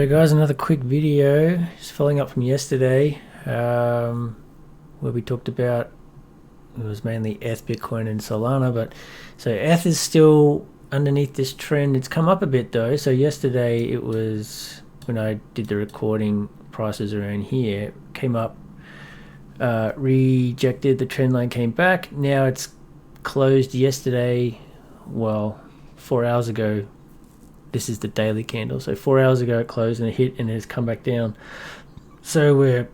Righto guys, another quick video, just following up from yesterday, where we talked about, it was mainly ETH, Bitcoin and Solana, but so ETH is still underneath this trend. It's come up a bit though, so yesterday it was, when I did the recording, prices around here, came up, rejected, the trend line came back, now it's closed yesterday, well, 4 hours ago. This is the daily candle, so 4 hours ago it closed and it hit and it has come back down. So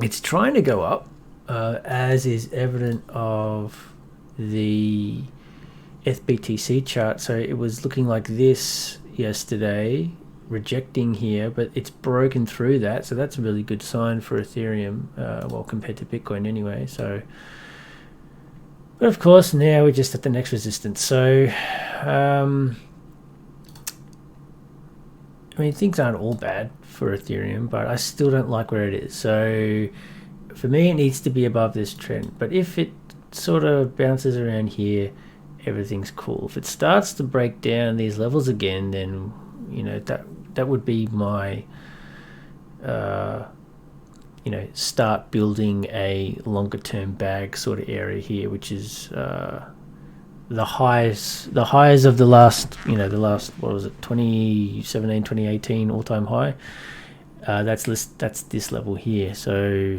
it's trying to go up, as is evident of the FBTC chart. So it was looking like this yesterday, rejecting here, but it's broken through that, so that's a really good sign for Ethereum, well, compared to Bitcoin anyway. So, but of course now we're just at the next resistance. So I mean, things aren't all bad for Ethereum, but I still don't like where it is. So for me, it needs to be above this trend. But if it sort of bounces around here, everything's cool. If it starts to break down these levels again, then, you know, that would be my, you know, start building a longer term bag sort of area here, which is the highs of the last, you know, what was it, 2017, 2018 all-time high. That's this level here. So,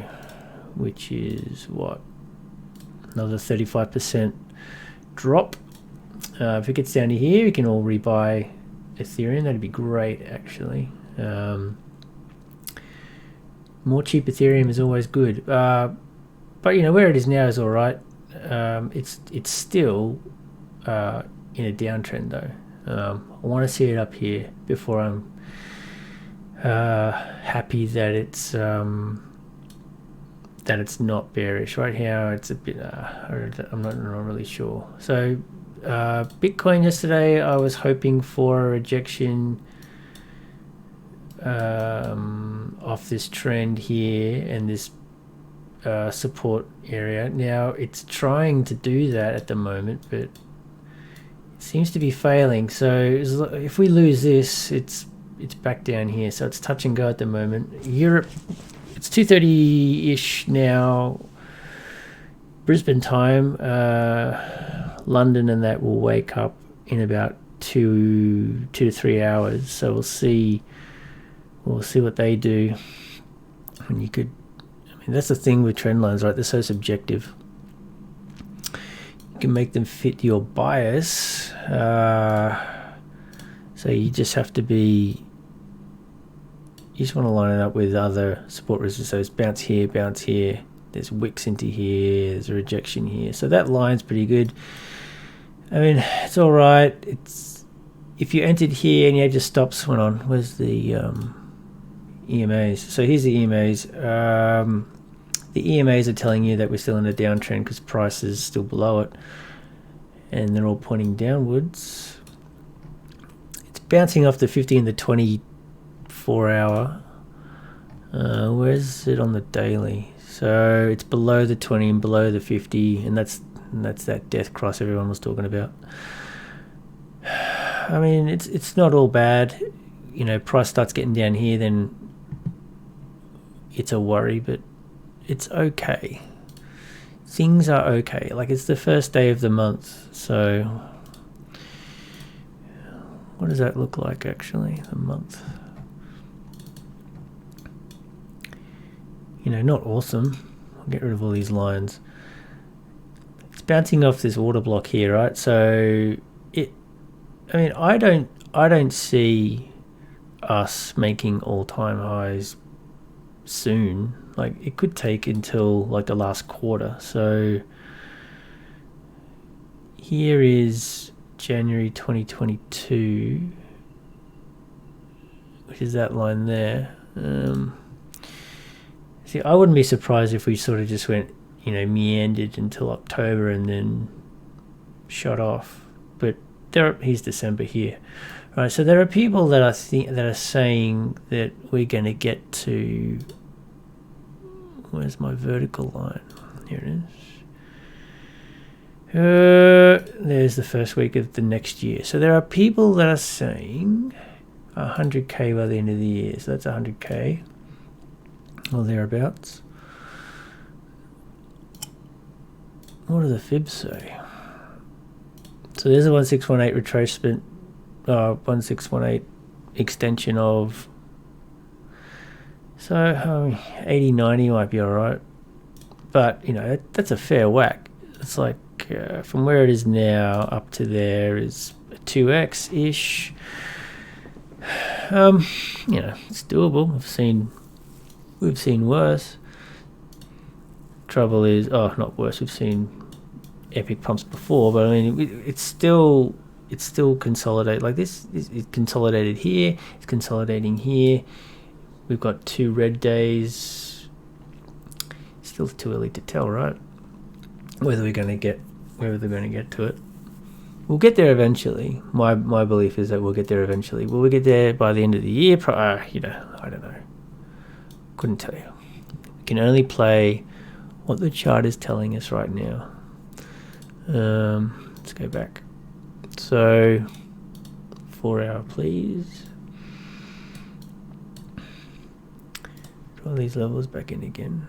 which is what, another 35% drop. If it gets down to here, we can all rebuy Ethereum. That'd be great, actually. More cheap Ethereum is always good. But you know, where it is now is all right. It's still in a downtrend though. I want to see it up here before I'm happy that it's not bearish. Right now it's a bit I'm not really sure. So Bitcoin yesterday, I was hoping for a rejection off this trend here and this support area. Now it's trying to do that at the moment, but it seems to be failing. So if we lose this, it's back down here, so it's touch and go at the moment. Europe, it's 2:30-ish now Brisbane time. London and that will wake up in about 2 to 3 hours, so we'll see what they do. And you could, I mean, that's the thing with trend lines, right? They're so subjective. You can make them fit your bias. So you just have to be, you just want to line it up with other support resistance. So it's bounce here, there's wicks into here, there's a rejection here. So that line's pretty good. I mean, it's all right. It's, if you entered here and you had your stops, went on, where's the EMAs? So here's the EMAs. The EMAs are telling you that we're still in a downtrend because price is still below it, and they're all pointing downwards. It's bouncing off the 50 and the 24 hour. Where's it on the daily? So it's below the 20 and below the 50, and that's that death cross everyone was talking about. I mean, it's not all bad. You know, price starts getting down here, then it's a worry, but it's okay. Things are okay. Like, it's the first day of the month, so what does that look like actually, the month? You know, not awesome. I'll get rid of all these lines. It's bouncing off this order block here, right? So I mean, I don't see us making all-time highs soon. Like, it could take until like the last quarter. So here is January 2022, which is that line there. See, I wouldn't be surprised if we sort of just went, you know, meandered until October and then shot off. But here's December here. Right, so there are people that are saying that we're going to get to, where's my vertical line? Here it is. There's the first week of the next year. So there are people that are saying, 100k by the end of the year, so that's 100k or thereabouts. What do the fibs say? So there's a 1618 retracement, 1618 extension of, so 80, 90 might be all right, but you know that's a fair whack. It's like from where it is now up to there is a 2x ish. You know, it's doable. We've seen worse. Trouble is, not worse. We've seen epic pumps before, but I mean, it's still consolidated. Like this is consolidated here. It's consolidating here. We've got 2 red days. Still too early to tell, right? Whether they're going to get to it. We'll get there eventually. My belief is that we'll get there eventually. Will we get there by the end of the year? You know, I don't know. Couldn't tell you. We can only play what the chart is telling us right now. Let's go back. So 4 hour, please. Draw these levels back in again.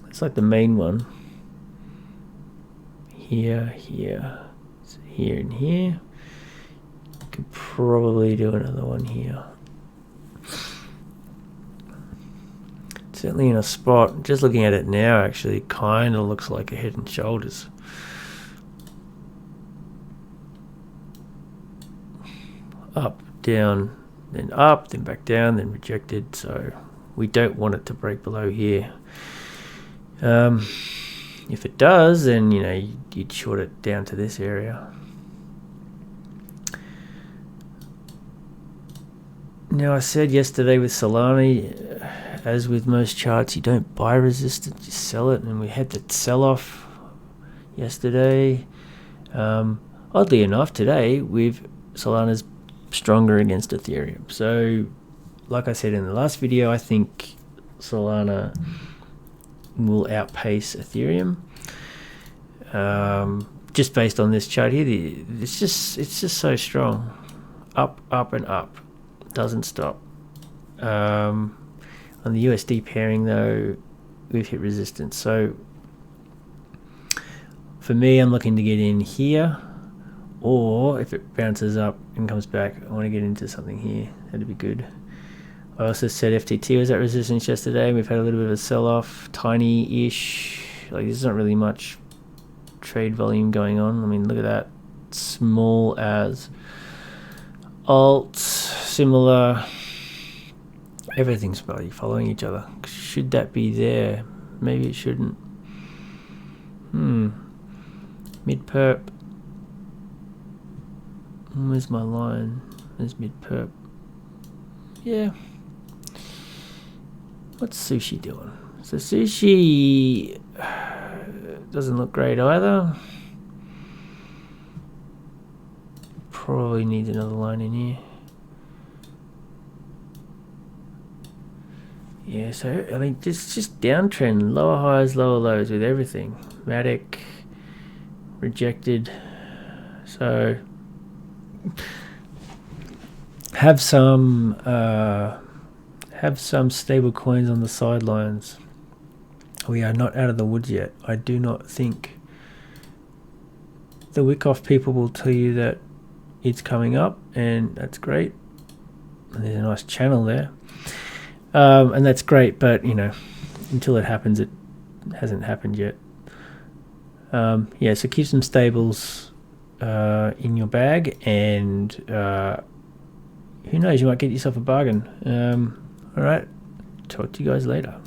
It's like the main one. Here, so here and here. Could probably do another one here. Certainly in a spot, just looking at it now, actually kind of looks like a Head and Shoulders. Up, down, then up, then back down, then rejected. So we don't want it to break below here. If it does, then you know you'd short it down to this area. Now I said yesterday with Solana, as with most charts, you don't buy resistance, you sell it, and we had the sell-off yesterday. Oddly enough, today Solana's stronger against Ethereum. So, like I said in the last video, I think Solana will outpace Ethereum. Just based on this chart here, it's just so strong, up and up, doesn't stop. On the USD pairing though, we've hit resistance. So for me, I'm looking to get in here, or if it bounces up and comes back, I want to get into something here. That'd be good. I also said FTT was at resistance yesterday. We've had a little bit of a sell-off, tiny-ish. Like there's not really much trade volume going on. I mean, look at that. Small as alt, similar. Everything's probably following each other. Should that be there? Maybe it shouldn't. Mid-perp. Where's my line? There's mid-perp. Yeah. What's Sushi doing? So Sushi doesn't look great either. Probably needs another line in here. Yeah, so I mean just downtrend, lower highs, lower lows with everything. Matic rejected. So have some stable coins on the sidelines. We are not out of the woods yet. I do not think the Wyckoff people will tell you that it's coming up, and that's great. And there's a nice channel there, and that's great. But you know, until it happens, it hasn't happened yet. Yeah, so keep some stables in your bag, and who knows, you might get yourself a bargain. All right, talk to you guys later.